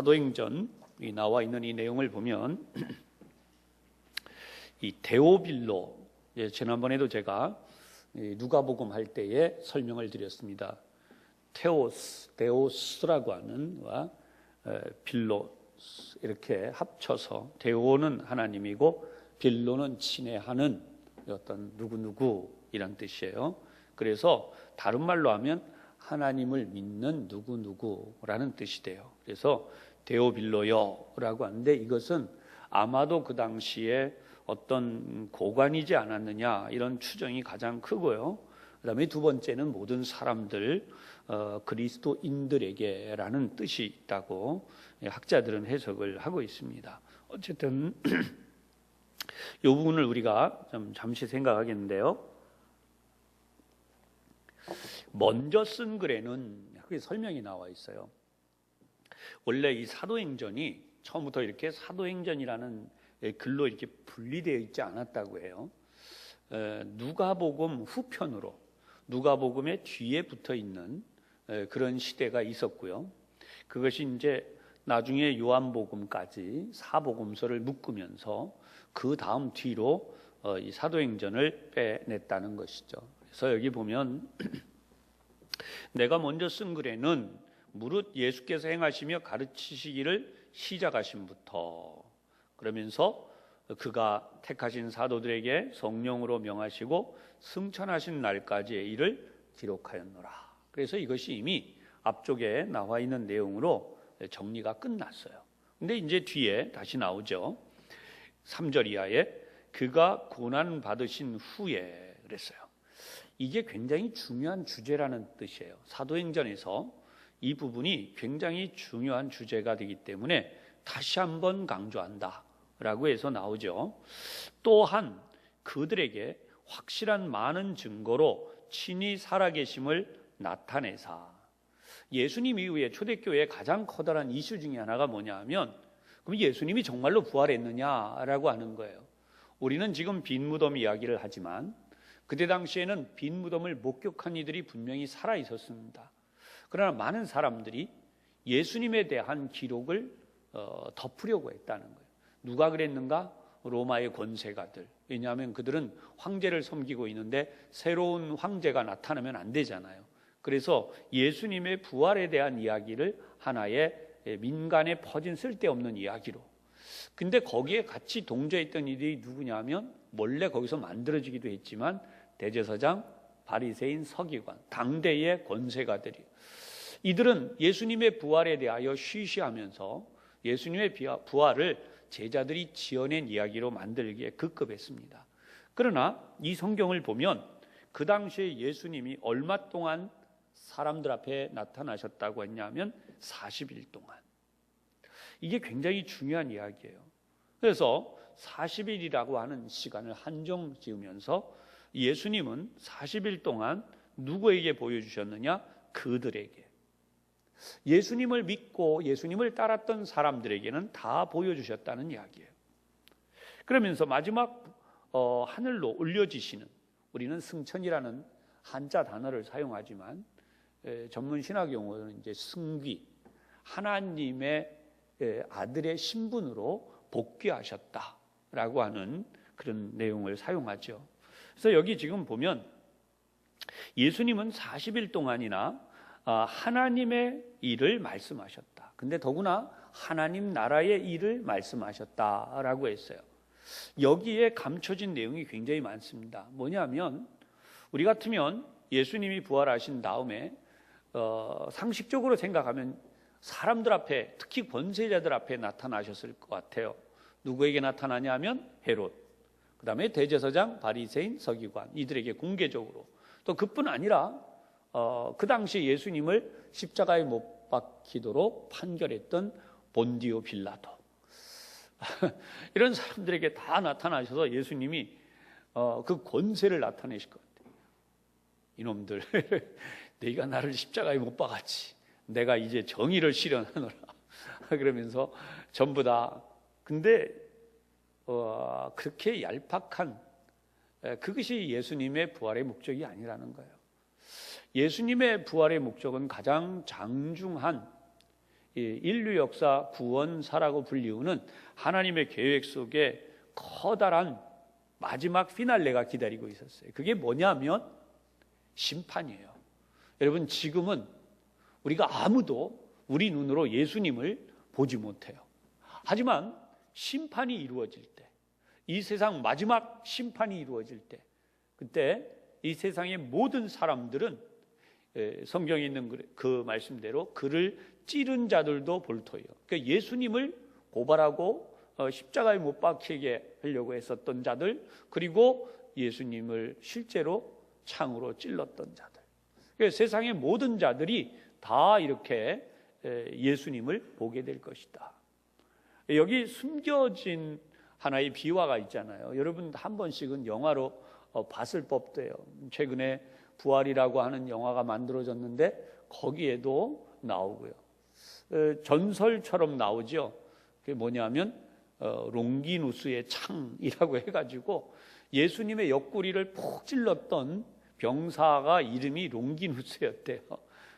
사도행전이 나와 있는 이 내용을 보면 이 데오빌로, 지난번에도 제가 누가복음 할 때에 설명을 드렸습니다. 데오스라고 하는 빌로 이렇게 합쳐서 데오는 하나님이고 빌로는 친애하는 어떤 누구누구 이란 뜻이에요. 그래서 다른 말로 하면 하나님을 믿는 누구누구라는 뜻이 돼요. 그래서 데오빌로요라고 하는데 이것은 아마도 그 당시에 어떤 고관이지 않았느냐 이런 추정이 가장 크고요. 그 다음에 두 번째는 모든 사람들 그리스도인들에게라는 뜻이 있다고 학자들은 해석을 하고 있습니다. 어쨌든 이 부분을 우리가 좀 잠시 생각하겠는데요. 먼저 쓴 글에는 그게 설명이 나와 있어요. 원래 이 사도행전이 처음부터 이렇게 사도행전이라는 글로 이렇게 분리되어 있지 않았다고 해요. 누가복음 후편으로 누가복음의 뒤에 붙어 있는 그런 시대가 있었고요. 그것이 이제 나중에 요한복음까지 사복음서를 묶으면서 그 다음 뒤로 이 사도행전을 빼냈다는 것이죠. 그래서 여기 보면 내가 먼저 쓴 글에는 무릇 예수께서 행하시며 가르치시기를 시작하심부터 그러면서 그가 택하신 사도들에게 성령으로 명하시고 승천하신 날까지의 일을 기록하였노라. 그래서 이것이 이미 앞쪽에 나와 있는 내용으로 정리가 끝났어요. 근데 이제 뒤에 다시 나오죠. 3절 이하에 그가 고난 받으신 후에 그랬어요. 이게 굉장히 중요한 주제라는 뜻이에요. 사도행전에서 이 부분이 굉장히 중요한 주제가 되기 때문에 다시 한번 강조한다 라고 해서 나오죠. 또한 그들에게 확실한 많은 증거로 친히 살아계심을 나타내사. 예수님 이후에 초대교회의 가장 커다란 이슈 중에 하나가 뭐냐 하면 그럼 예수님이 정말로 부활했느냐라고 하는 거예요. 우리는 지금 빈 무덤 이야기를 하지만 그때 당시에는 빈 무덤을 목격한 이들이 분명히 살아 있었습니다. 그러나 많은 사람들이 예수님에 대한 기록을 덮으려고 했다는 거예요. 누가 그랬는가? 로마의 권세가들. 왜냐하면 그들은 황제를 섬기고 있는데 새로운 황제가 나타나면 안 되잖아요. 그래서 예수님의 부활에 대한 이야기를 하나의 민간에 퍼진 쓸데없는 이야기로. 근데 거기에 같이 동조했던 이들이 누구냐면 원래 거기서 만들어지기도 했지만 대제사장, 바리새인, 서기관, 당대의 권세가들이. 이들은 예수님의 부활에 대하여 쉬쉬하면서 예수님의 부활을 제자들이 지어낸 이야기로 만들기에 급급했습니다. 그러나 이 성경을 보면 그 당시에 예수님이 얼마 동안 사람들 앞에 나타나셨다고 했냐면 40일 동안. 이게 굉장히 중요한 이야기예요. 그래서 40일이라고 하는 시간을 한정 지으면서 예수님은 40일 동안 누구에게 보여주셨느냐? 그들에게. 예수님을 믿고 예수님을 따랐던 사람들에게는 다 보여주셨다는 이야기예요. 그러면서 마지막 하늘로 올려지시는, 우리는 승천이라는 한자 단어를 사용하지만 전문 신학 용어는 이제 승귀, 하나님의 아들의 신분으로 복귀하셨다라고 하는 그런 내용을 사용하죠. 그래서 여기 지금 보면 예수님은 40일 동안이나 하나님의 일을 말씀하셨다. 근데 더구나 하나님 나라의 일을 말씀하셨다라고 했어요. 여기에 감춰진 내용이 굉장히 많습니다. 뭐냐면 우리 같으면 예수님이 부활하신 다음에 상식적으로 생각하면 사람들 앞에, 특히 권세자들 앞에 나타나셨을 것 같아요. 누구에게 나타나냐 하면 헤롯, 그 다음에 대제사장, 바리새인, 서기관, 이들에게 공개적으로. 또 그뿐 아니라 그 당시 예수님을 십자가에 못 박히도록 판결했던 본디오 빌라도 이런 사람들에게 다 나타나셔서 예수님이 그 권세를 나타내실 것 같아요. 이놈들 네가 나를 십자가에 못 박았지, 내가 이제 정의를 실현하노라 그러면서 전부 다. 근데 그렇게 얄팍한 그것이 예수님의 부활의 목적이 아니라는 거예요. 예수님의 부활의 목적은 가장 장중한 인류 역사 구원사라고 불리우는 하나님의 계획 속에 커다란 마지막 피날레가 기다리고 있었어요. 그게 뭐냐면 심판이에요. 여러분, 지금은 우리가 아무도 우리 눈으로 예수님을 보지 못해요. 하지만 심판이 이루어질 때, 이 세상 마지막 심판이 이루어질 때, 그때 이 세상의 모든 사람들은 성경에 있는 그 말씀대로 그를 찌른 자들도 볼터예요. 그러니까 예수님을 고발하고 십자가에 못 박히게 하려고 했었던 자들, 그리고 예수님을 실제로 창으로 찔렀던 자들, 그러니까 세상의 모든 자들이 다 이렇게 예수님을 보게 될 것이다. 여기 숨겨진 하나의 비화가 있잖아요. 여러분 한 번씩은 영화로 봤을 법돼요. 최근에 부활이라고 하는 영화가 만들어졌는데 거기에도 나오고요. 전설처럼 나오죠. 그게 뭐냐면 롱기누스의 창이라고 해가지고 예수님의 옆구리를 푹 찔렀던 병사가 이름이 롱기누스였대요.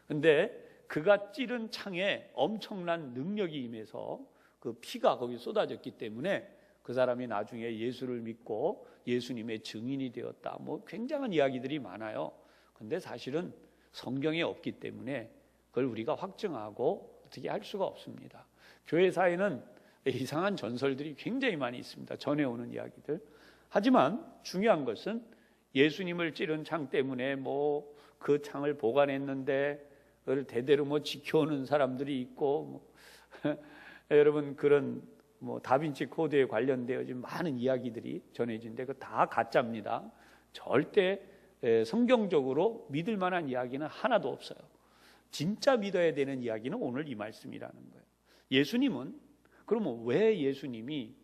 근데 그가 찌른 창에 엄청난 능력이 임해서 그 피가 거기 쏟아졌기 때문에 그 사람이 나중에 예수를 믿고 예수님의 증인이 되었다. 뭐 굉장한 이야기들이 많아요. 근데 사실은 성경에 없기 때문에 그걸 우리가 확증하고 어떻게 할 수가 없습니다. 교회사에는 이상한 전설들이 굉장히 많이 있습니다. 전해오는 이야기들. 하지만 중요한 것은 예수님을 찌른 창 때문에 뭐 그 창을 보관했는데 그걸 대대로 뭐 지켜오는 사람들이 있고 여러분 그런 뭐 다빈치 코드에 관련되어 지금 많은 이야기들이 전해진데 그 다 가짜입니다. 절대 성경적으로 믿을 만한 이야기는 하나도 없어요. 진짜 믿어야 되는 이야기는 오늘 이 말씀이라는 거예요. 예수님은, 그러면 왜 예수님이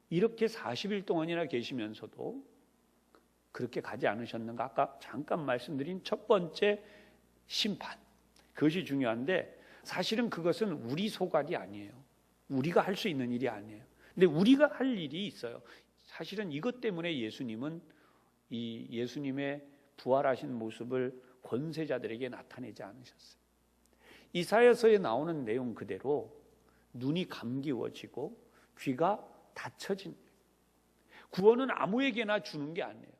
이렇게 40일 동안이나 계시면서도 그렇게 가지 않으셨는가? 아까 잠깐 말씀드린 첫 번째 심판, 그것이 중요한데 사실은 그것은 우리 소관이 아니에요. 우리가 할 수 있는 일이 아니에요. 근데 우리가 할 일이 있어요. 사실은 이것 때문에 예수님은 이 예수님의 부활하신 모습을 권세자들에게 나타내지 않으셨어요. 이사야서에 나오는 내용 그대로 눈이 감기워지고 귀가 닫혀진, 구원은 아무에게나 주는 게 아니에요.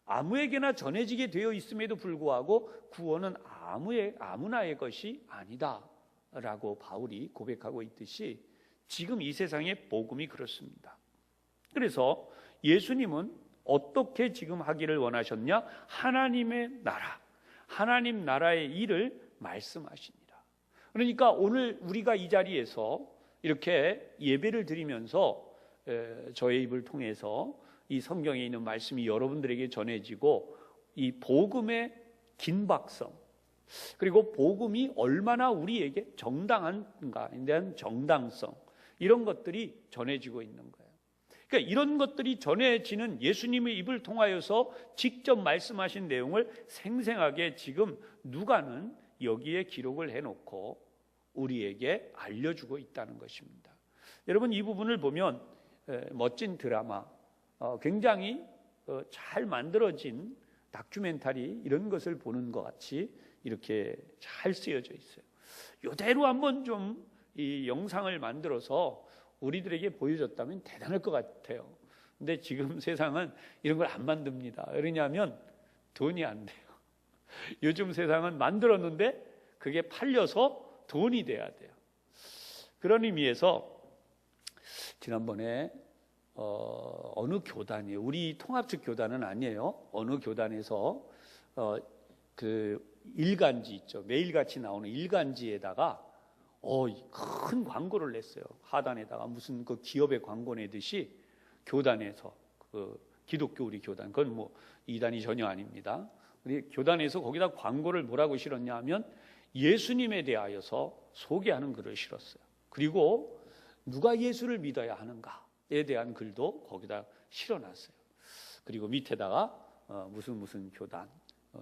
아무에게나 전해지게 되어 있음에도 불구하고 구원은 아무나의 것이 아니다 라고 바울이 고백하고 있듯이 지금 이 세상의 복음이 그렇습니다. 그래서 예수님은 어떻게 지금 하기를 원하셨냐? 하나님의 나라, 하나님 나라의 일을 말씀하십니다. 그러니까 오늘 우리가 이 자리에서 이렇게 예배를 드리면서 저의 입을 통해서 이 성경에 있는 말씀이 여러분들에게 전해지고 이 복음의 긴박성, 그리고 복음이 얼마나 우리에게 정당한가에 대한 정당성, 이런 것들이 전해지고 있는 거예요. 그러니까 이런 것들이 전해지는 예수님의 입을 통하여서 직접 말씀하신 내용을 생생하게 지금 누가는 여기에 기록을 해놓고 우리에게 알려주고 있다는 것입니다. 여러분 이 부분을 보면 멋진 드라마, 굉장히 잘 만들어진 다큐멘터리 이런 것을 보는 것 같이 이렇게 잘 쓰여져 있어요. 이대로 한번 좀 이 영상을 만들어서 우리들에게 보여줬다면 대단할 것 같아요. 근데 지금 세상은 이런 걸 안 만듭니다. 왜냐하면 돈이 안 돼요. 요즘 세상은 만들었는데 그게 팔려서 돈이 돼야 돼요. 그런 의미에서 지난번에 어느 교단이에요. 우리 통합측 교단은 아니에요. 어느 교단에서 그 일간지 있죠. 매일같이 나오는 일간지에다가 큰 광고를 냈어요. 하단에다가 무슨 그 기업의 광고 내듯이 교단에서 그 기독교 우리 교단, 그건 뭐 이단이 전혀 아닙니다. 우리 교단에서 거기다 광고를 뭐라고 실었냐 하면 예수님에 대하여서 소개하는 글을 실었어요. 그리고 누가 예수를 믿어야 하는가에 대한 글도 거기다 실어놨어요. 그리고 밑에다가 무슨 교단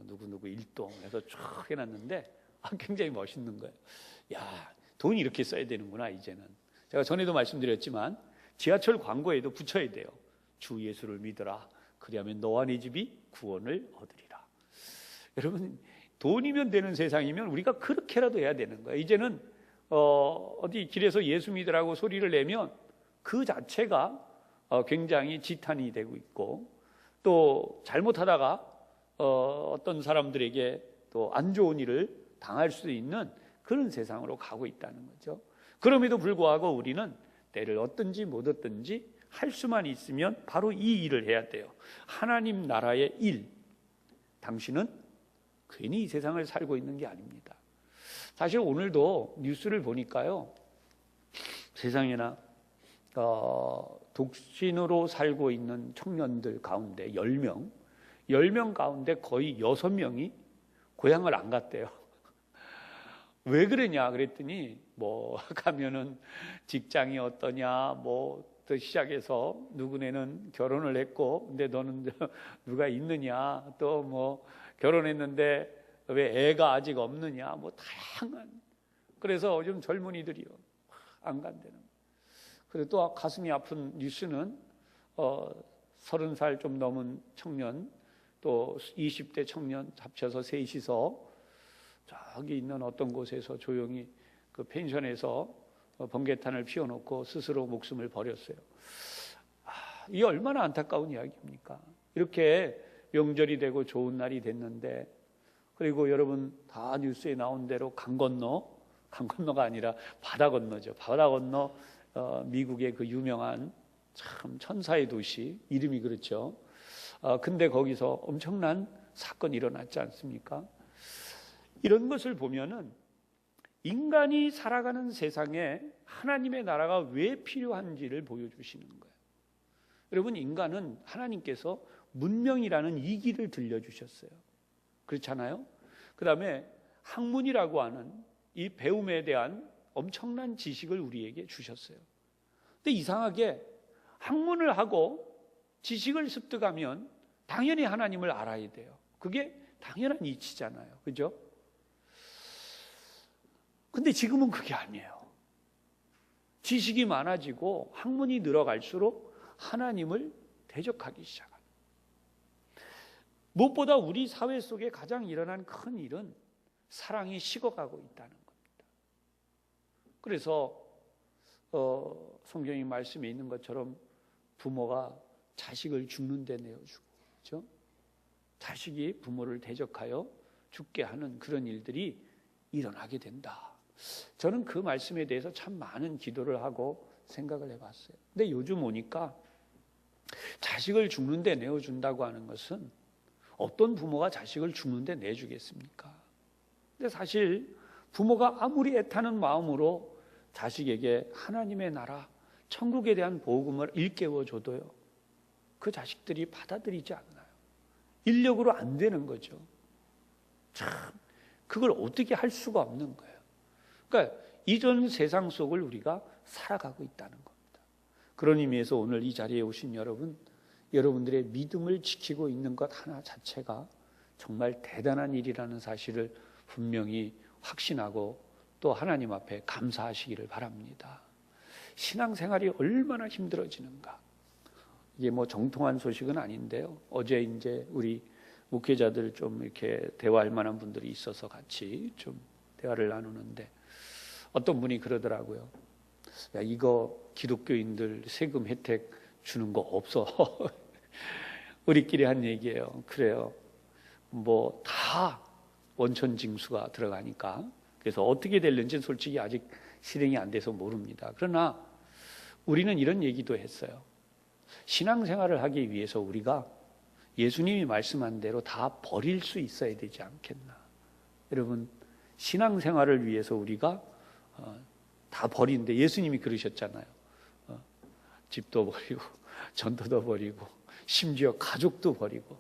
누구 일동 해서 쫙 해놨는데 굉장히 멋있는 거예요. 야, 돈이 이렇게 써야 되는구나. 이제는 제가 전에도 말씀드렸지만 지하철 광고에도 붙여야 돼요. 주 예수를 믿어라. 그리하면 너와 네 집이 구원을 얻으리라. 여러분, 돈이면 되는 세상이면 우리가 그렇게라도 해야 되는 거예요. 이제는 어디 길에서 예수 믿으라고 소리를 내면 그 자체가 굉장히 지탄이 되고 있고, 또 잘못하다가 어떤 사람들에게 또 안 좋은 일을 당할 수 있는 그런 세상으로 가고 있다는 거죠. 그럼에도 불구하고 우리는 때를 얻든지 못 얻든지 할 수만 있으면 바로 이 일을 해야 돼요. 하나님 나라의 일. 당신은 괜히 이 세상을 살고 있는 게 아닙니다. 사실 오늘도 뉴스를 보니까요, 세상에나 독신으로 살고 있는 청년들 가운데 10명 가운데 거의 6명이 고향을 안 갔대요. 왜 그러냐 그랬더니 뭐 가면은 직장이 어떠냐, 뭐 또 시작해서 누구네는 결혼을 했고 근데 너는 누가 있느냐, 또 뭐 결혼했는데 왜 애가 아직 없느냐, 뭐 다양한. 그래서 요즘 젊은이들이요 안 간다는. 그리고 또 가슴이 아픈 뉴스는 30살 좀 넘은 청년, 또 20대 청년 합쳐서 셋이서 저기 있는 어떤 곳에서 조용히 그 펜션에서 번개탄을 피워놓고 스스로 목숨을 버렸어요. 이게 얼마나 안타까운 이야기입니까? 이렇게 명절이 되고 좋은 날이 됐는데, 그리고 여러분 다 뉴스에 나온 대로 강 건너가 아니라 바다 건너죠. 바다 건너 미국의 그 유명한 참 천사의 도시, 이름이 그렇죠. 근데 거기서 엄청난 사건이 일어났지 않습니까? 이런 것을 보면은 인간이 살아가는 세상에 하나님의 나라가 왜 필요한지를 보여주시는 거예요. 여러분, 인간은 하나님께서 문명이라는 이기를 들려주셨어요. 그렇잖아요? 그 다음에 학문이라고 하는 이 배움에 대한 엄청난 지식을 우리에게 주셨어요. 근데 이상하게 학문을 하고 지식을 습득하면 당연히 하나님을 알아야 돼요. 그게 당연한 이치잖아요. 그죠? 근데 지금은 그게 아니에요. 지식이 많아지고 학문이 늘어갈수록 하나님을 대적하기 시작합니다. 무엇보다 우리 사회 속에 가장 일어난 큰 일은 사랑이 식어가고 있다는 겁니다. 그래서 성경의 말씀에 있는 것처럼 부모가 자식을 죽는 데 내어주고, 그렇죠? 자식이 부모를 대적하여 죽게 하는 그런 일들이 일어나게 된다. 저는 그 말씀에 대해서 참 많은 기도를 하고 생각을 해봤어요. 근데 요즘 오니까 자식을 죽는 데 내어준다고 하는 것은 어떤 부모가 자식을 죽는 데 내주겠습니까? 근데 사실 부모가 아무리 애타는 마음으로 자식에게 하나님의 나라, 천국에 대한 복음을 일깨워줘도요, 그 자식들이 받아들이지 않나요? 인력으로 안 되는 거죠. 참 그걸 어떻게 할 수가 없는 거예요. 그러니까 이전 세상 속을 우리가 살아가고 있다는 겁니다. 그런 의미에서 오늘 이 자리에 오신 여러분들의 믿음을 지키고 있는 것 하나 자체가 정말 대단한 일이라는 사실을 분명히 확신하고 또 하나님 앞에 감사하시기를 바랍니다. 신앙생활이 얼마나 힘들어지는가. 이게 뭐 정통한 소식은 아닌데요. 어제 이제 우리 목회자들 좀 이렇게 대화할 만한 분들이 있어서 같이 좀 대화를 나누는데 어떤 분이 그러더라고요. 야, 이거 기독교인들 세금 혜택 주는 거 없어. 우리끼리 한 얘기예요. 그래요. 뭐 다 원천 징수가 들어가니까. 그래서 어떻게 될는지 솔직히 아직 실행이 안 돼서 모릅니다. 그러나 우리는 이런 얘기도 했어요. 신앙생활을 하기 위해서 우리가 예수님이 말씀한 대로 다 버릴 수 있어야 되지 않겠나. 여러분, 신앙생활을 위해서 우리가 다 버리는데 예수님이 그러셨잖아요. 집도 버리고 전도도 버리고 심지어 가족도 버리고.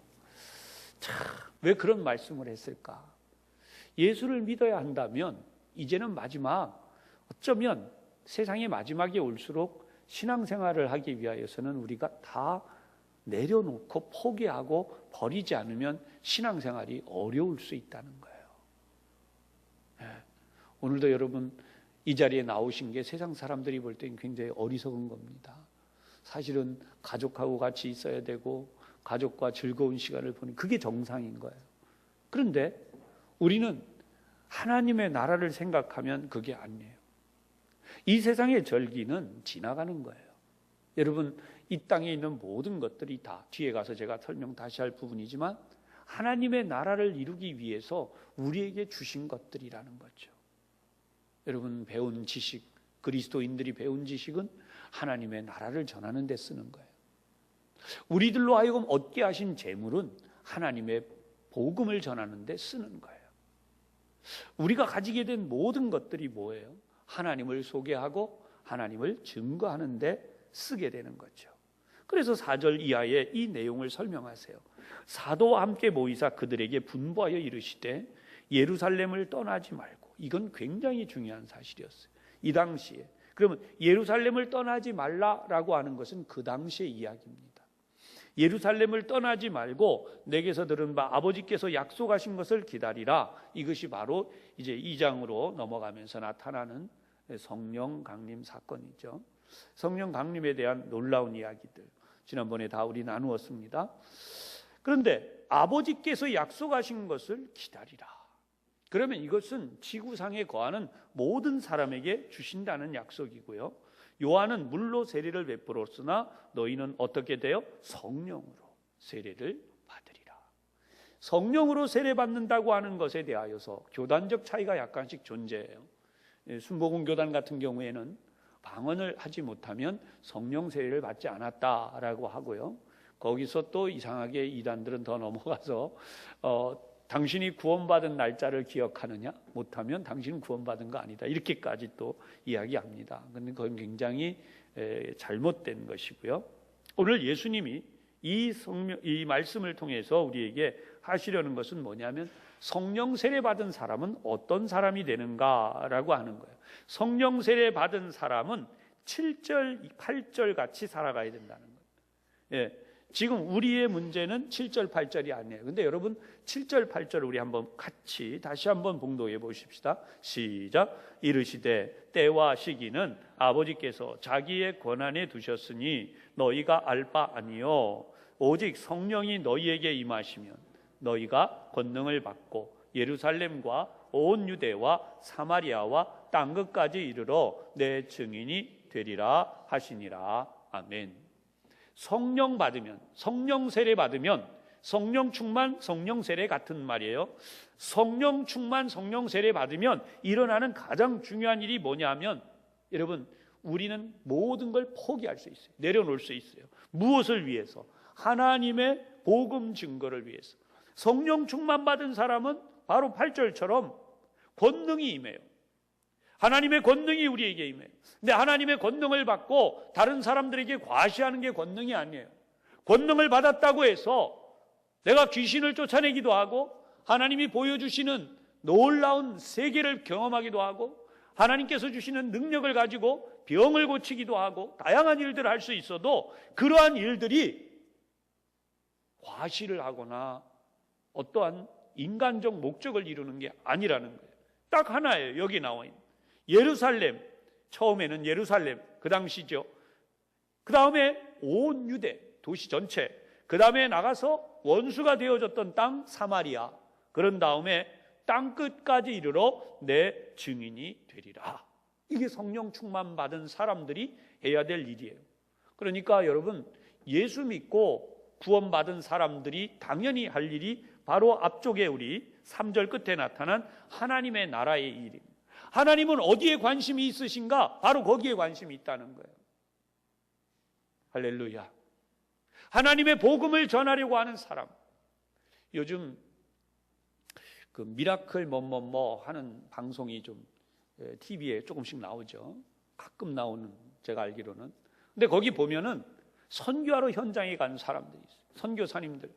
참, 왜 그런 말씀을 했을까? 예수를 믿어야 한다면 이제는 마지막, 어쩌면 세상의 마지막이 올수록 신앙생활을 하기 위하여서는 우리가 다 내려놓고 포기하고 버리지 않으면 신앙생활이 어려울 수 있다는 거예요. 오늘도 여러분 이 자리에 나오신 게 세상 사람들이 볼 때는 굉장히 어리석은 겁니다. 사실은 가족하고 같이 있어야 되고 가족과 즐거운 시간을 보내는 그게 정상인 거예요. 그런데 우리는 하나님의 나라를 생각하면 그게 아니에요. 이 세상의 절기는 지나가는 거예요. 여러분, 이 땅에 있는 모든 것들이 다 뒤에 가서 제가 설명 다시 할 부분이지만 하나님의 나라를 이루기 위해서 우리에게 주신 것들이라는 거죠. 여러분, 배운 지식, 그리스도인들이 배운 지식은 하나님의 나라를 전하는 데 쓰는 거예요. 우리들로 하여금 얻게 하신 재물은 하나님의 복음을 전하는 데 쓰는 거예요. 우리가 가지게 된 모든 것들이 뭐예요? 하나님을 소개하고 하나님을 증거하는 데 쓰게 되는 거죠. 그래서 4절 이하에 이 내용을 설명하세요. 사도와 함께 모이사 그들에게 분부하여 이르시되 예루살렘을 떠나지 말고, 이건 굉장히 중요한 사실이었어요. 이 당시에. 그러면 예루살렘을 떠나지 말라라고 하는 것은 그 당시의 이야기입니다. 예루살렘을 떠나지 말고 내게서 들은 바 아버지께서 약속하신 것을 기다리라. 이것이 바로 이제 2장으로 넘어가면서 나타나는 성령 강림 사건이죠. 성령 강림에 대한 놀라운 이야기들 지난번에 다 우리 나누었습니다. 그런데 아버지께서 약속하신 것을 기다리라. 그러면 이것은 지구상에 거하는 모든 사람에게 주신다는 약속이고요. 요한은 물로 세례를 베풀었으나 너희는 어떻게 돼요? 성령으로 세례를 받으리라. 성령으로 세례 받는다고 하는 것에 대하여서 교단적 차이가 약간씩 존재해요. 순복음 교단 같은 경우에는 방언을 하지 못하면 성령 세례를 받지 않았다라고 하고요. 거기서 또 이상하게 이단들은 더 넘어가서 당신이 구원받은 날짜를 기억하느냐? 못하면 당신은 구원받은 거 아니다. 이렇게까지 또 이야기합니다. 그런데 그건 굉장히 잘못된 것이고요. 오늘 예수님이 이 말씀을 통해서 우리에게 하시려는 것은 뭐냐면 성령 세례 받은 사람은 어떤 사람이 되는가라고 하는 거예요. 성령 세례 받은 사람은 7절, 8절 같이 살아가야 된다는 거예요. 예. 지금 우리의 문제는 7절, 8절이 아니에요. 근데 여러분 7절, 8절을 우리 한번 같이 다시 한번 봉독해 보십시다. 시작. 이르시되 때와 시기는 아버지께서 자기의 권한에 두셨으니 너희가 알 바 아니요 오직 성령이 너희에게 임하시면 너희가 권능을 받고 예루살렘과 온 유대와 사마리아와 땅끝까지 이르러 내 증인이 되리라 하시니라. 아멘. 성령 받으면, 성령 세례 받으면, 성령 충만, 성령 세례 같은 말이에요. 성령 충만, 성령 세례 받으면 일어나는 가장 중요한 일이 뭐냐면, 여러분, 우리는 모든 걸 포기할 수 있어요. 내려놓을 수 있어요. 무엇을 위해서? 하나님의 복음 증거를 위해서. 성령 충만 받은 사람은 바로 8절처럼 권능이 임해요. 하나님의 권능이 우리에게 임해요. 근데 하나님의 권능을 받고 다른 사람들에게 과시하는 게 권능이 아니에요. 권능을 받았다고 해서 내가 귀신을 쫓아내기도 하고 하나님이 보여주시는 놀라운 세계를 경험하기도 하고 하나님께서 주시는 능력을 가지고 병을 고치기도 하고 다양한 일들을 할 수 있어도 그러한 일들이 과시를 하거나 어떠한 인간적 목적을 이루는 게 아니라는 거예요. 딱 하나예요. 여기 나와 있는 예루살렘, 처음에는 예루살렘, 그 당시죠. 그 다음에 온 유대, 도시 전체, 그 다음에 나가서 원수가 되어졌던 땅 사마리아, 그런 다음에 땅 끝까지 이르러 내 증인이 되리라. 이게 성령 충만 받은 사람들이 해야 될 일이에요. 그러니까 여러분, 예수 믿고 구원받은 사람들이 당연히 할 일이 바로 앞쪽에 우리 3절 끝에 나타난 하나님의 나라의 일입니다. 하나님은 어디에 관심이 있으신가? 바로 거기에 관심이 있다는 거예요. 할렐루야. 하나님의 복음을 전하려고 하는 사람. 요즘 그 미라클 뭐뭐뭐 하는 방송이 좀 TV에 조금씩 나오죠. 가끔 나오는, 제가 알기로는. 근데 거기 보면은 선교하러 현장에 간 사람들이 있어요. 선교사님들.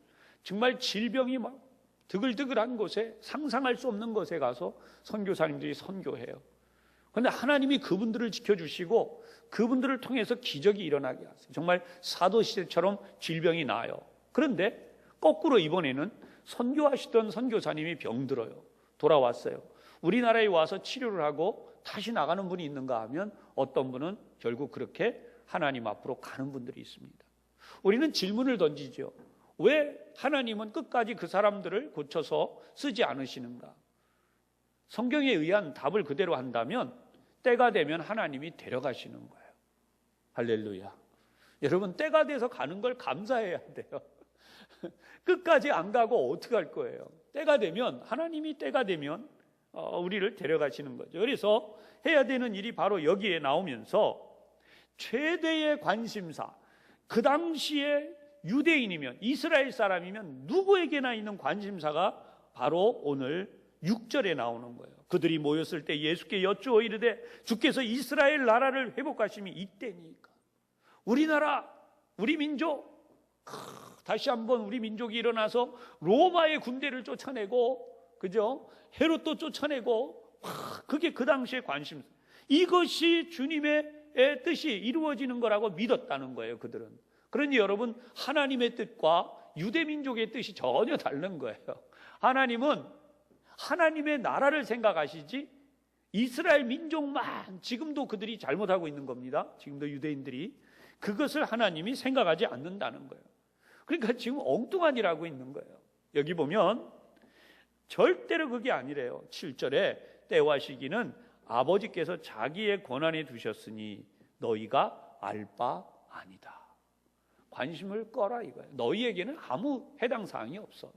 정말 질병이 막 드글드글한 곳에, 상상할 수 없는 곳에 가서 선교사님들이 선교해요. 그런데 하나님이 그분들을 지켜주시고 그분들을 통해서 기적이 일어나게 하세요. 정말 사도시대처럼 질병이 나아요. 그런데 거꾸로 이번에는 선교하시던 선교사님이 병들어요. 돌아왔어요. 우리나라에 와서 치료를 하고 다시 나가는 분이 있는가 하면 어떤 분은 결국 그렇게 하나님 앞으로 가는 분들이 있습니다. 우리는 질문을 던지죠. 왜 하나님은 끝까지 그 사람들을 고쳐서 쓰지 않으시는가? 성경에 의한 답을 그대로 한다면 때가 되면 하나님이 데려가시는 거예요. 할렐루야. 여러분, 때가 돼서 가는 걸 감사해야 돼요. 끝까지 안 가고 어떡할 거예요? 때가 되면, 하나님이 때가 되면 우리를 데려가시는 거죠. 그래서 해야 되는 일이 바로 여기에 나오면서 최대의 관심사, 그 당시에 유대인이면, 이스라엘 사람이면 누구에게나 있는 관심사가 바로 오늘 6절에 나오는 거예요. 그들이 모였을 때 예수께 여쭈어 이르되 주께서 이스라엘 나라를 회복하심이 이때니까. 우리나라, 우리 민족, 다시 한번 우리 민족이 일어나서 로마의 군대를 쫓아내고, 그죠? 헤롯도 쫓아내고, 그게 그 당시의 관심사. 이것이 주님의 뜻이 이루어지는 거라고 믿었다는 거예요, 그들은. 그러니 여러분, 하나님의 뜻과 유대민족의 뜻이 전혀 다른 거예요. 하나님은 하나님의 나라를 생각하시지 이스라엘 민족만, 지금도 그들이 잘못하고 있는 겁니다. 지금도 유대인들이 그것을 하나님이 생각하지 않는다는 거예요. 그러니까 지금 엉뚱한이라고 있는 거예요. 여기 보면 절대로 그게 아니래요. 7절에 때와 시기는 아버지께서 자기의 권한에 두셨으니 너희가 알 바 아니다. 관심을 꺼라 이거예요. 너희에게는 아무 해당 사항이 없어.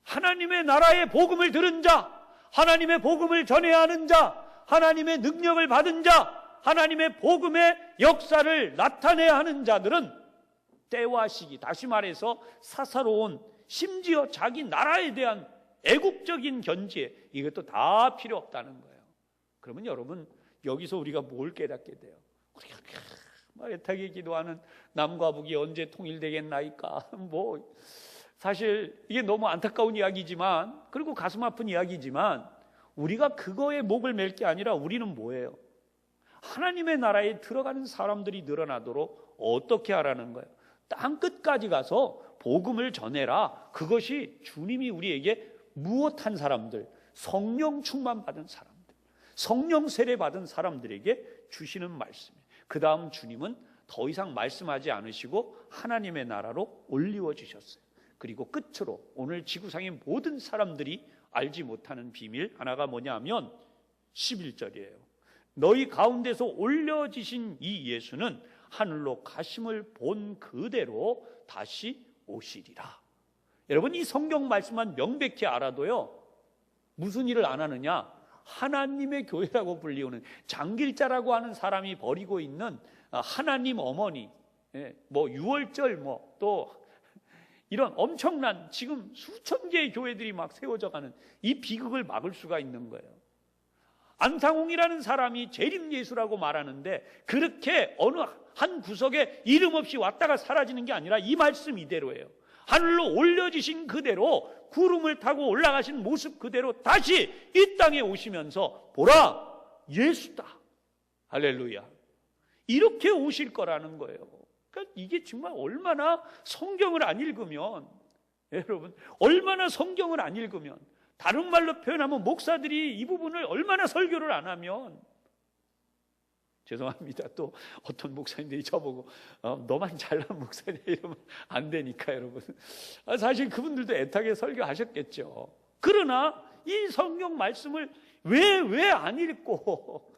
하나님의 나라의 복음을 들은 자, 하나님의 복음을 전해야 하는 자, 하나님의 능력을 받은 자, 하나님의 복음의 역사를 나타내야 하는 자들은 때와 시기, 다시 말해서 사사로운, 심지어 자기 나라에 대한 애국적인 견지, 이것도 다 필요 없다는 거예요. 그러면 여러분, 여기서 우리가 뭘 깨닫게 돼요? 우리가 막 애타게 기도하는 남과 북이 언제 통일되겠나이까? 사실 이게 너무 안타까운 이야기지만, 그리고 가슴 아픈 이야기지만, 우리가 그거에 목을 맬 게 아니라 우리는 뭐예요? 하나님의 나라에 들어가는 사람들이 늘어나도록 어떻게 하라는 거예요? 땅 끝까지 가서 복음을 전해라. 그것이 주님이 우리에게 무엇한 사람들, 성령 충만 받은 사람들, 성령 세례 받은 사람들에게 주시는 말씀이에요. 그 다음 주님은 더 이상 말씀하지 않으시고 하나님의 나라로 올리워 주셨어요. 그리고 끝으로 오늘 지구상의 모든 사람들이 알지 못하는 비밀 하나가 뭐냐면 11절이에요. 너희 가운데서 올려지신 이 예수는 하늘로 가심을 본 그대로 다시 오시리라. 여러분, 이 성경 말씀만 명백히 알아도요, 무슨 일을 안 하느냐? 하나님의 교회라고 불리우는, 장길자라고 하는 사람이 버리고 있는 하나님 어머니, 유월절, 또 이런 엄청난, 지금 수천 개의 교회들이 막 세워져 가는 이 비극을 막을 수가 있는 거예요. 안상홍이라는 사람이 재림 예수라고 말하는데, 그렇게 어느 한 구석에 이름 없이 왔다가 사라지는 게 아니라 이 말씀 이대로예요. 하늘로 올려지신 그대로, 구름을 타고 올라가신 모습 그대로 다시 이 땅에 오시면서 보라, 예수다. 할렐루야. 이렇게 오실 거라는 거예요. 그러니까 이게 정말 얼마나 성경을 안 읽으면, 여러분, 얼마나 성경을 안 읽으면, 다른 말로 표현하면 목사들이 이 부분을 얼마나 설교를 안 하면, 죄송합니다. 또 어떤 목사님들이 저보고 너만 잘난 목사냐 이러면 안 되니까 여러분. 사실 그분들도 애타게 설교하셨겠죠. 그러나 이 성경 말씀을 왜 안 읽고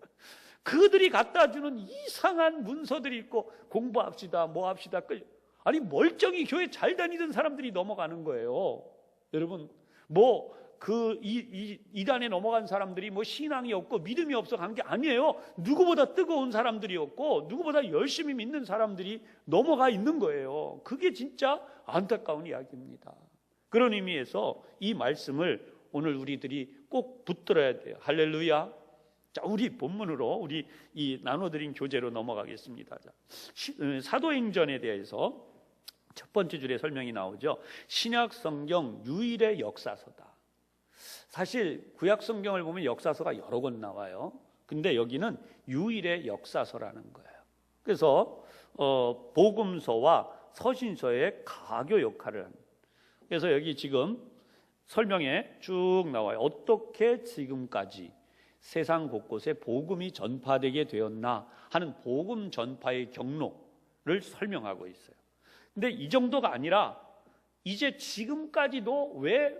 그들이 갖다 주는 이상한 문서들이 있고 공부합시다 뭐 합시다 아니 멀쩡히 교회 잘 다니던 사람들이 넘어가는 거예요. 여러분, 이단에 넘어간 사람들이 신앙이 없고 믿음이 없어 간 게 아니에요. 누구보다 뜨거운 사람들이었고 누구보다 열심히 믿는 사람들이 넘어가 있는 거예요. 그게 진짜 안타까운 이야기입니다. 그런 의미에서 이 말씀을 오늘 우리들이 꼭 붙들어야 돼요. 할렐루야. 자, 우리 본문으로 우리 이 나눠드린 교재로 넘어가겠습니다. 자, 사도행전에 대해서 첫 번째 줄에 설명이 나오죠. 신약 성경 유일의 역사서다. 사실 구약 성경을 보면 역사서가 여러 권 나와요. 근데 여기는 유일의 역사서라는 거예요. 그래서 복음서와 서신서의 가교 역할을 합니다. 그래서 여기 지금 설명에 쭉 나와요. 어떻게 지금까지 세상 곳곳에 복음이 전파되게 되었나 하는 복음 전파의 경로를 설명하고 있어요. 근데 이 정도가 아니라 이제 지금까지도 왜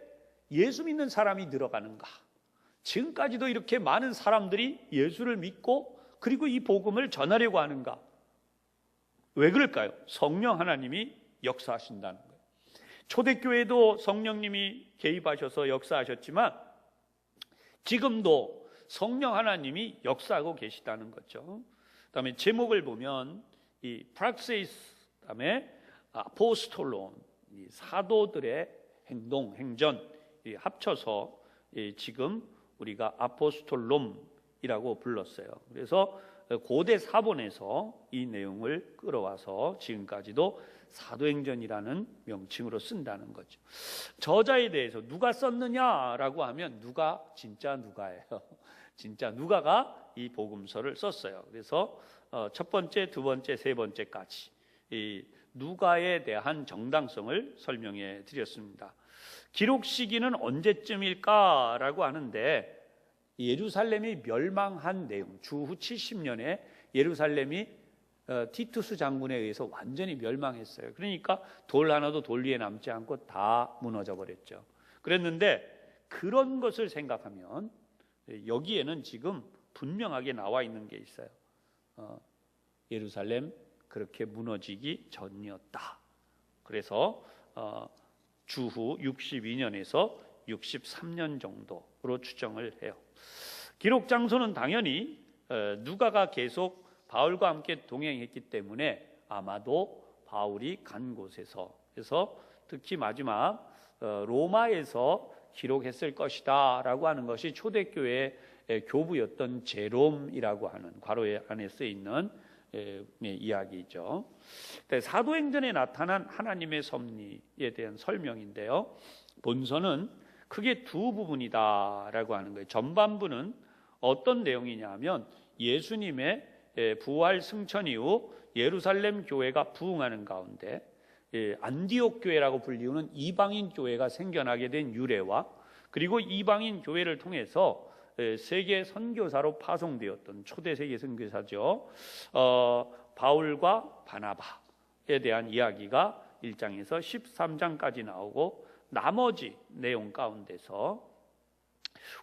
예수 믿는 사람이 늘어가는가? 지금까지도 이렇게 많은 사람들이 예수를 믿고 그리고 이 복음을 전하려고 하는가? 왜 그럴까요? 성령 하나님이 역사하신다는 거예요. 초대교회도 성령님이 개입하셔서 역사하셨지만 지금도 성령 하나님이 역사하고 계시다는 거죠. 그다음에 제목을 보면 이 프락세이스, 그다음에 아포스톨론, 이 사도들의 행동, 행전 합쳐서 지금 우리가 아포스톨롬이라고 불렀어요. 그래서 고대 사본에서 이 내용을 끌어와서 지금까지도 사도행전이라는 명칭으로 쓴다는 거죠. 저자에 대해서 누가 썼느냐라고 하면 누가 진짜 누가예요. 진짜 누가가 이 복음서를 썼어요. 그래서 첫 번째, 두 번째, 세 번째까지 이 누가에 대한 정당성을 설명해 드렸습니다. 기록 시기는 언제쯤일까라고 하는데 예루살렘이 멸망한 내용, 주후 70년에 예루살렘이 티투스 장군에 의해서 완전히 멸망했어요. 그러니까 돌 하나도 돌 위에 남지 않고 다 무너져 버렸죠. 그랬는데 그런 것을 생각하면 여기에는 지금 분명하게 나와 있는 게 있어요. 예루살렘 그렇게 무너지기 전이었다. 그래서 주후 62년에서 63년 정도로 추정을 해요. 기록 장소는 당연히 누가가 계속 바울과 함께 동행했기 때문에 아마도 바울이 간 곳에서, 그래서 특히 마지막 로마에서 기록했을 것이다 라고 하는 것이 초대교회의 교부였던 제롬이라고 하는 괄호 안에 쓰여 있는 이야기죠. 사도행전에 나타난 하나님의 섭리에 대한 설명인데요, 본서는 크게 두 부분이다라고 하는 거예요. 전반부는 어떤 내용이냐 하면 예수님의 부활 승천 이후 예루살렘 교회가 부흥하는 가운데 안디옥 교회라고 불리우는 이방인 교회가 생겨나게 된 유래와, 그리고 이방인 교회를 통해서 세계 선교사로 파송되었던 초대 세계 선교사죠, 바울과 바나바에 대한 이야기가 1장에서 13장까지 나오고, 나머지 내용 가운데서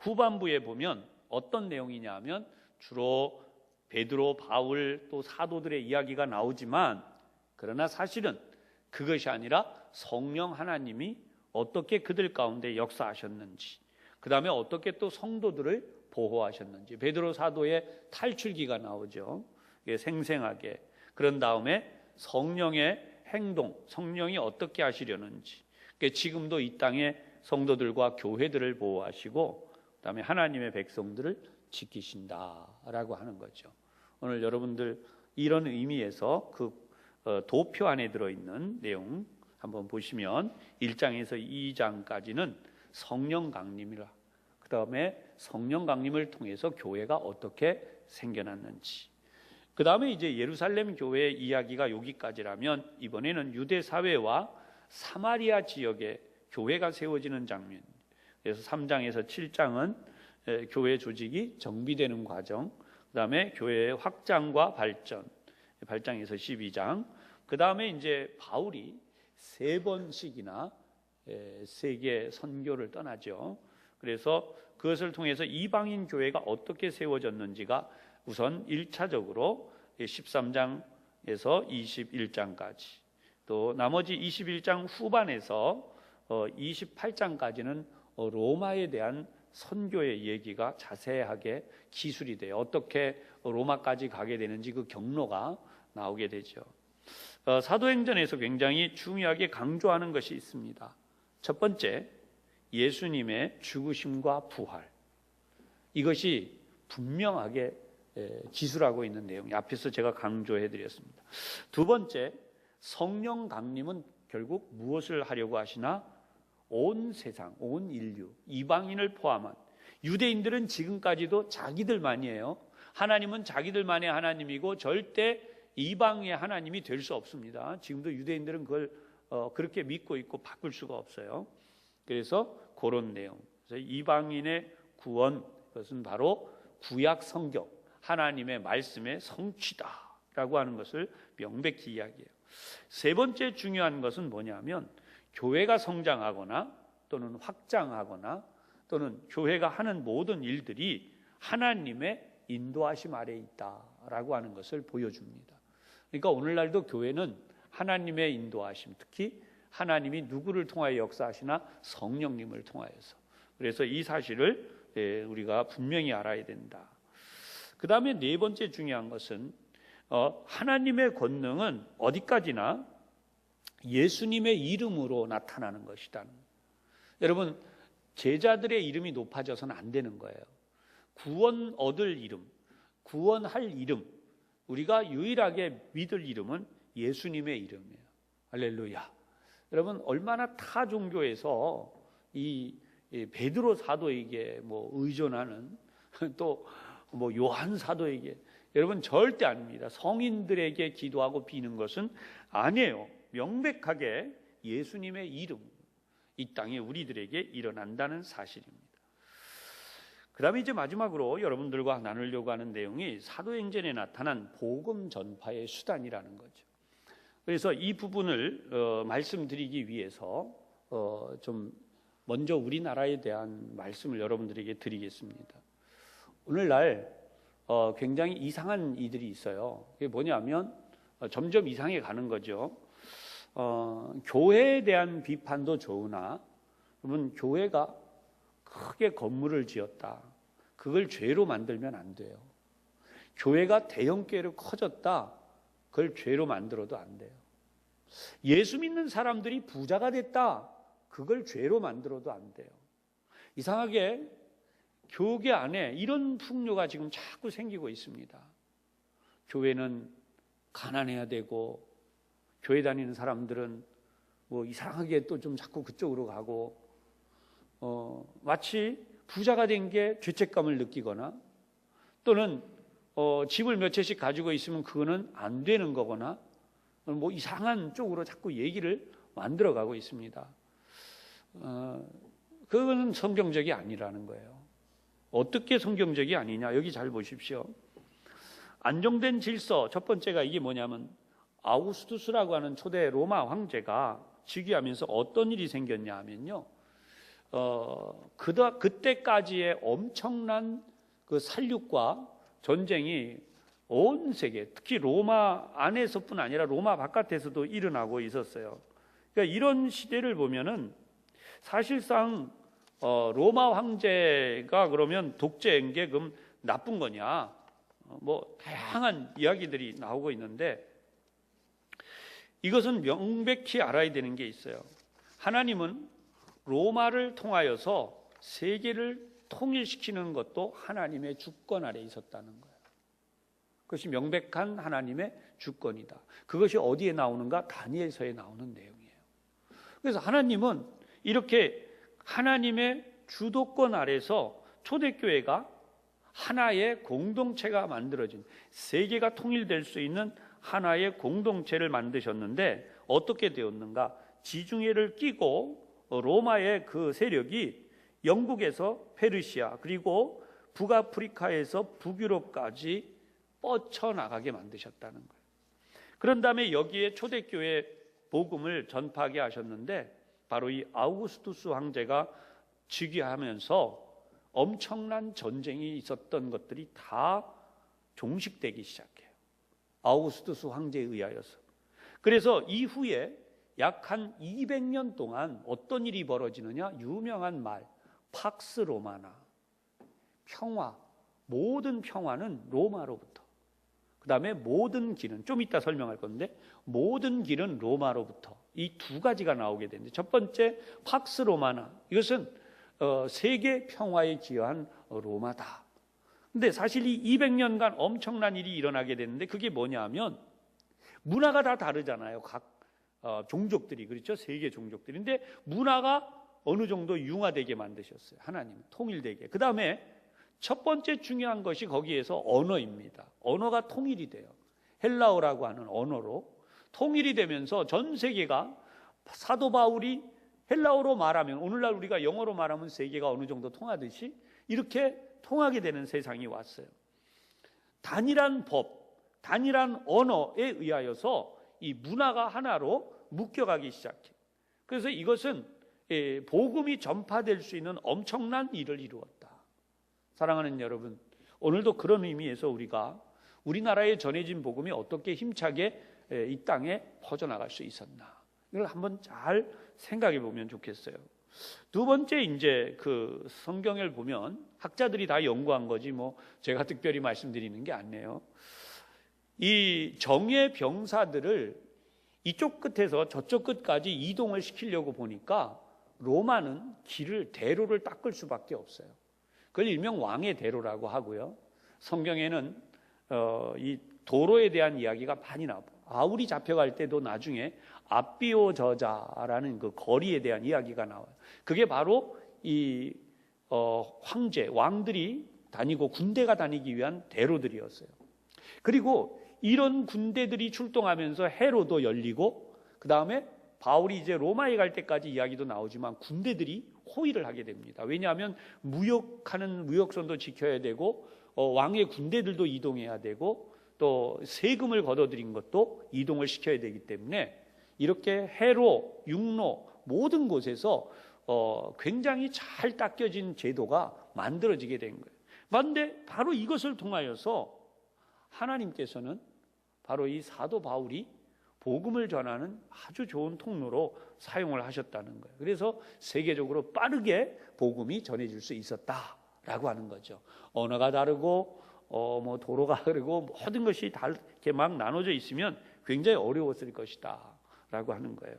후반부에 보면 어떤 내용이냐 하면 주로 베드로, 바울 또 사도들의 이야기가 나오지만, 그러나 사실은 그것이 아니라 성령 하나님이 어떻게 그들 가운데 역사하셨는지, 그 다음에 어떻게 또 성도들을 보호하셨는지, 베드로 사도의 탈출기가 나오죠. 생생하게. 그런 다음에 성령의 행동, 성령이 어떻게 하시려는지, 지금도 이 땅의 성도들과 교회들을 보호하시고 그 다음에 하나님의 백성들을 지키신다라고 하는 거죠. 오늘 여러분들 이런 의미에서 그 도표 안에 들어있는 내용 한번 보시면 1장에서 2장까지는 성령 강림이라, 그 다음에 성령 강림을 통해서 교회가 어떻게 생겨났는지, 그 다음에 이제 예루살렘 교회의 이야기가 여기까지라면 이번에는 유대 사회와 사마리아 지역에 교회가 세워지는 장면. 그래서 3장에서 7장은 교회 조직이 정비되는 과정, 그 다음에 교회의 확장과 발전, 8장에서 12장, 그 다음에 이제 바울이 3번씩이나 세계 선교를 떠나죠. 그래서 그것을 통해서 이방인 교회가 어떻게 세워졌는지가 우선 1차적으로 13장에서 21장까지, 또 나머지 21장 후반에서 28장까지는 로마에 대한 선교의 얘기가 자세하게 기술이 돼요. 어떻게 로마까지 가게 되는지 그 경로가 나오게 되죠. 사도행전에서 굉장히 중요하게 강조하는 것이 있습니다. 첫 번째, 예수님의 죽으심과 부활. 이것이 분명하게 기술하고 있는 내용이 앞에서 제가 강조해 드렸습니다. 두 번째, 성령 강림은 결국 무엇을 하려고 하시나? 온 세상, 온 인류, 이방인을 포함한, 유대인들은 지금까지도 자기들만이에요. 하나님은 자기들만의 하나님이고 절대 이방의 하나님이 될 수 없습니다. 지금도 유대인들은 그걸 그렇게 믿고 있고 바꿀 수가 없어요. 그래서 그런 내용, 그래서 이방인의 구원, 그것은 바로 구약 성경, 하나님의 말씀의 성취다라고 하는 것을 명백히 이야기해요. 세 번째 중요한 것은 뭐냐면 교회가 성장하거나 또는 확장하거나 또는 교회가 하는 모든 일들이 하나님의 인도하심 아래에 있다라고 하는 것을 보여줍니다. 그러니까 오늘날도 교회는 하나님의 인도하심, 특히 하나님이 누구를 통하여 역사하시나 성령님을 통하여서. 그래서 이 사실을 우리가 분명히 알아야 된다. 그 다음에 네 번째 중요한 것은 하나님의 권능은 어디까지나 예수님의 이름으로 나타나는 것이다. 여러분, 제자들의 이름이 높아져서는 안 되는 거예요. 구원 얻을 이름, 구원할 이름, 우리가 유일하게 믿을 이름은 예수님의 이름이에요. 할렐루야. 여러분, 얼마나 타 종교에서 이 베드로 사도에게 의존하는, 또 요한 사도에게, 여러분 절대 아닙니다. 성인들에게 기도하고 비는 것은 아니에요. 명백하게 예수님의 이름, 이 땅에 우리들에게 일어난다는 사실입니다. 그 다음에 이제 마지막으로 여러분들과 나누려고 하는 내용이 사도행전에 나타난 복음 전파의 수단이라는 거죠. 그래서 이 부분을 말씀드리기 위해서 좀 먼저 우리나라에 대한 말씀을 여러분들에게 드리겠습니다. 오늘날 굉장히 이상한 이들이 있어요. 그게 뭐냐면 점점 이상해 가는 거죠. 교회에 대한 비판도 좋으나, 여러분, 교회가 크게 건물을 지었다, 그걸 죄로 만들면 안 돼요. 교회가 대형교회로 커졌다, 그걸 죄로 만들어도 안 돼요. 예수 믿는 사람들이 부자가 됐다, 그걸 죄로 만들어도 안 돼요. 이상하게 교계 안에 이런 풍요가 지금 자꾸 생기고 있습니다. 교회는 가난해야 되고, 교회 다니는 사람들은 이상하게 또 좀 자꾸 그쪽으로 가고, 마치 부자가 된 게 죄책감을 느끼거나, 또는 집을 몇 채씩 가지고 있으면 그거는 안 되는 거거나, 이상한 쪽으로 자꾸 얘기를 만들어가고 있습니다. 그거는 성경적이 아니라는 거예요. 어떻게 성경적이 아니냐? 여기 잘 보십시오. 안정된 질서, 첫 번째가 이게 뭐냐면, 아우구스투스라고 하는 초대 로마 황제가 즉위하면서 어떤 일이 생겼냐 하면요, 그때까지의 엄청난 그 살육과 전쟁이 온 세계, 특히 로마 안에서뿐 아니라 로마 바깥에서도 일어나고 있었어요. 그러니까 이런 시대를 보면은 사실상 로마 황제가 그러면 독재한 게 그럼 나쁜 거냐? 다양한 이야기들이 나오고 있는데, 이것은 명백히 알아야 되는 게 있어요. 하나님은 로마를 통하여서 세계를 통일시키는 것도 하나님의 주권 아래 있었다는 거예요. 그것이 명백한 하나님의 주권이다. 그것이 어디에 나오는가? 다니엘서에 나오는 내용이에요. 그래서 하나님은 이렇게 하나님의 주도권 아래서 초대교회가 하나의 공동체가 만들어진, 세계가 통일될 수 있는 하나의 공동체를 만드셨는데, 어떻게 되었는가? 지중해를 끼고 로마의 그 세력이 영국에서 페르시아, 그리고 북아프리카에서 북유럽까지 뻗쳐나가게 만드셨다는 거예요. 그런 다음에 여기에 초대교회 복음을 전파하게 하셨는데, 바로 이 아우구스투스 황제가 즉위하면서 엄청난 전쟁이 있었던 것들이 다 종식되기 시작해요. 아우구스투스 황제에 의하여서. 그래서 이후에 약 한 200년 동안 어떤 일이 벌어지느냐? 유명한 말, 팍스 로마나, 평화, 모든 평화는 로마로부터, 그 다음에 모든 길은, 좀 이따 설명할 건데, 모든 길은 로마로부터, 이 두 가지가 나오게 되는데, 첫 번째 팍스 로마나, 이것은 세계 평화에 기여한 로마다. 근데 사실 이 200년간 엄청난 일이 일어나게 됐는데, 그게 뭐냐 하면 문화가 다 다르잖아요. 각 종족들이, 그렇죠? 세계 종족들이. 근데 문화가 어느 정도 융화되게 만드셨어요. 하나님 통일되게. 그 다음에 첫 번째 중요한 것이 거기에서 언어입니다. 언어가 통일이 돼요. 헬라어라고 하는 언어로 통일이 되면서 전 세계가 사도 바울이 헬라어로 말하면, 오늘날 우리가 영어로 말하면 세계가 어느 정도 통하듯이 이렇게 통하게 되는 세상이 왔어요. 단일한 법, 단일한 언어에 의하여서 이 문화가 하나로 묶여가기 시작해요. 그래서 이것은 복음이 전파될 수 있는 엄청난 일을 이루었다. 사랑하는 여러분, 오늘도 그런 의미에서 우리가 우리나라에 전해진 복음이 어떻게 힘차게 이 땅에 퍼져나갈 수 있었나, 이걸 한번 잘 생각해 보면 좋겠어요. 두 번째, 이제 그 성경을 보면 학자들이 다 연구한 거지 뭐 제가 특별히 말씀드리는 게 아니에요. 이 정예 병사들을 이쪽 끝에서 저쪽 끝까지 이동을 시키려고 보니까 로마는 대로를 닦을 수밖에 없어요. 그걸 일명 왕의 대로라고 하고요. 성경에는 이 도로에 대한 이야기가 많이 나와요. 아울이 잡혀갈 때도 나중에 아비오 저자라는 그 거리에 대한 이야기가 나와요. 그게 바로 이 황제, 왕들이 다니고 군대가 다니기 위한 대로들이었어요. 그리고 이런 군대들이 출동하면서 해로도 열리고, 그 다음에 바울이 이제 로마에 갈 때까지 이야기도 나오지만 군대들이 호위를 하게 됩니다. 왜냐하면 무역선도 지켜야 되고, 왕의 군대들도 이동해야 되고, 또 세금을 걷어들인 것도 이동을 시켜야 되기 때문에 이렇게 해로, 육로 모든 곳에서 굉장히 잘 닦여진 제도가 만들어지게 된 거예요. 그런데 바로 이것을 통하여서 하나님께서는 바로 이 사도 바울이 복음을 전하는 아주 좋은 통로로 사용을 하셨다는 거예요. 그래서 세계적으로 빠르게 복음이 전해질 수 있었다라고 하는 거죠. 언어가 다르고 뭐 도로가 다르고 모든 것이 다 이렇게 막 나눠져 있으면 굉장히 어려웠을 것이다라고 하는 거예요.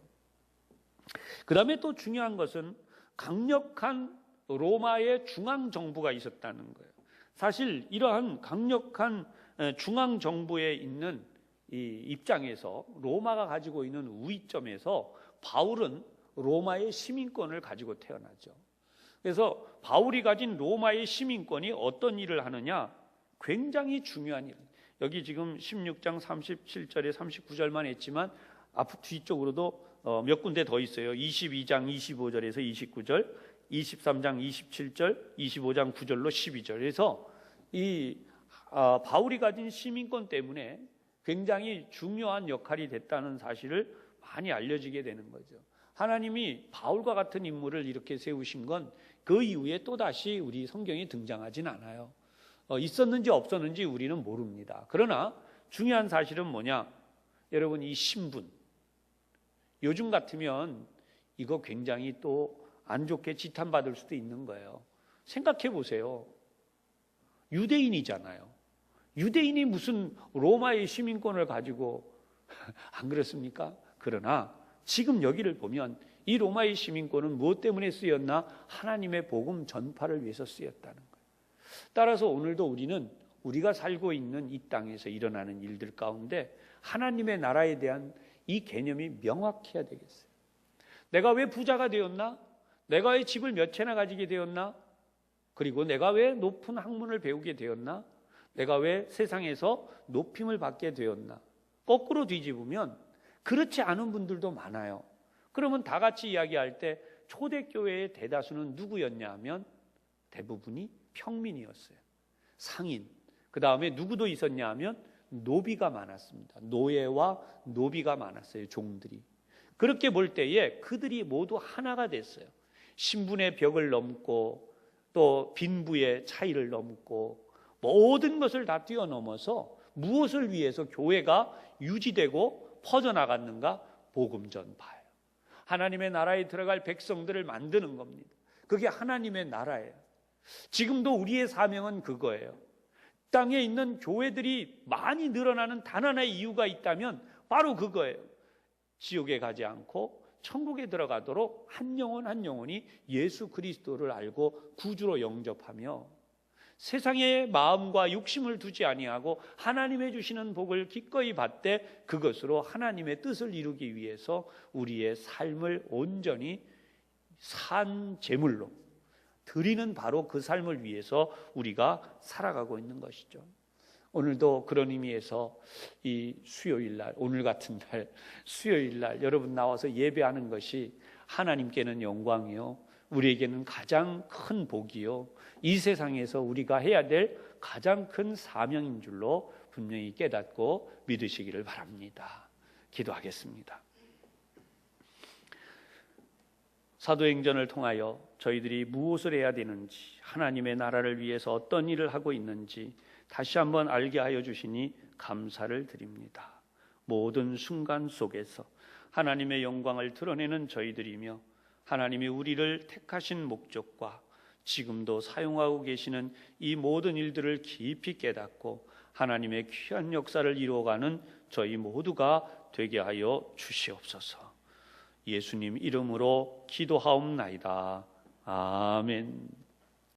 그 다음에 또 중요한 것은 강력한 로마의 중앙 정부가 있었다는 거예요. 사실 이러한 강력한 중앙 정부에 있는 이 입장에서 로마가 가지고 있는 우위점에서 바울은 로마의 시민권을 가지고 태어나죠. 그래서 바울이 가진 로마의 시민권이 어떤 일을 하느냐, 굉장히 중요한 일. 여기 지금 16장 37절에 39절만 했지만 앞 뒤쪽으로도 몇 군데 더 있어요. 22장 25절에서 29절, 23장 27절, 25장 9절로 12절. 그래서 이 바울이 가진 시민권 때문에 굉장히 중요한 역할이 됐다는 사실을 많이 알려지게 되는 거죠. 하나님이 바울과 같은 인물을 이렇게 세우신 건 그 이후에 또다시 우리 성경에 등장하진 않아요. 있었는지 없었는지 우리는 모릅니다. 그러나 중요한 사실은 뭐냐, 여러분, 이 신분, 요즘 같으면 이거 굉장히 또 안 좋게 지탄받을 수도 있는 거예요. 생각해 보세요. 유대인이잖아요. 유대인이 무슨 로마의 시민권을 가지고 안 그렇습니까? 그러나 지금 여기를 보면 이 로마의 시민권은 무엇 때문에 쓰였나? 하나님의 복음 전파를 위해서 쓰였다는 거예요. 따라서 오늘도 우리는 우리가 살고 있는 이 땅에서 일어나는 일들 가운데 하나님의 나라에 대한 이 개념이 명확해야 되겠어요. 내가 왜 부자가 되었나? 내가 왜 집을 몇 채나 가지게 되었나? 그리고 내가 왜 높은 학문을 배우게 되었나? 내가 왜 세상에서 높임을 받게 되었나? 거꾸로 뒤집으면 그렇지 않은 분들도 많아요. 그러면 다 같이 이야기할 때 초대교회의 대다수는 누구였냐 하면 대부분이 평민이었어요. 상인. 그 다음에 누구도 있었냐 하면 노비가 많았습니다. 노예와 노비가 많았어요. 종들이. 그렇게 볼 때에 그들이 모두 하나가 됐어요. 신분의 벽을 넘고 또 빈부의 차이를 넘고 모든 것을 다 뛰어넘어서 무엇을 위해서 교회가 유지되고 퍼져나갔는가? 복음 전파예요. 하나님의 나라에 들어갈 백성들을 만드는 겁니다. 그게 하나님의 나라예요. 지금도 우리의 사명은 그거예요. 땅에 있는 교회들이 많이 늘어나는 단 하나의 이유가 있다면 바로 그거예요. 지옥에 가지 않고 천국에 들어가도록 한 영혼 한 영혼이 예수 그리스도를 알고 구주로 영접하며 세상의 마음과 욕심을 두지 아니하고 하나님의 주시는 복을 기꺼이 받되 그것으로 하나님의 뜻을 이루기 위해서 우리의 삶을 온전히 산 제물로 드리는 바로 그 삶을 위해서 우리가 살아가고 있는 것이죠. 오늘도 그런 의미에서 이 수요일 날, 오늘 같은 날, 수요일 날 여러분 나와서 예배하는 것이 하나님께는 영광이요, 우리에게는 가장 큰 복이요, 이 세상에서 우리가 해야 될 가장 큰 사명인 줄로 분명히 깨닫고 믿으시기를 바랍니다. 기도하겠습니다. 사도행전을 통하여 저희들이 무엇을 해야 되는지, 하나님의 나라를 위해서 어떤 일을 하고 있는지 다시 한번 알게 하여 주시니 감사를 드립니다. 모든 순간 속에서 하나님의 영광을 드러내는 저희들이며 하나님이 우리를 택하신 목적과 지금도 사용하고 계시는 이 모든 일들을 깊이 깨닫고 하나님의 귀한 역사를 이루어가는 저희 모두가 되게 하여 주시옵소서. 예수님 이름으로 기도하옵나이다. 아멘.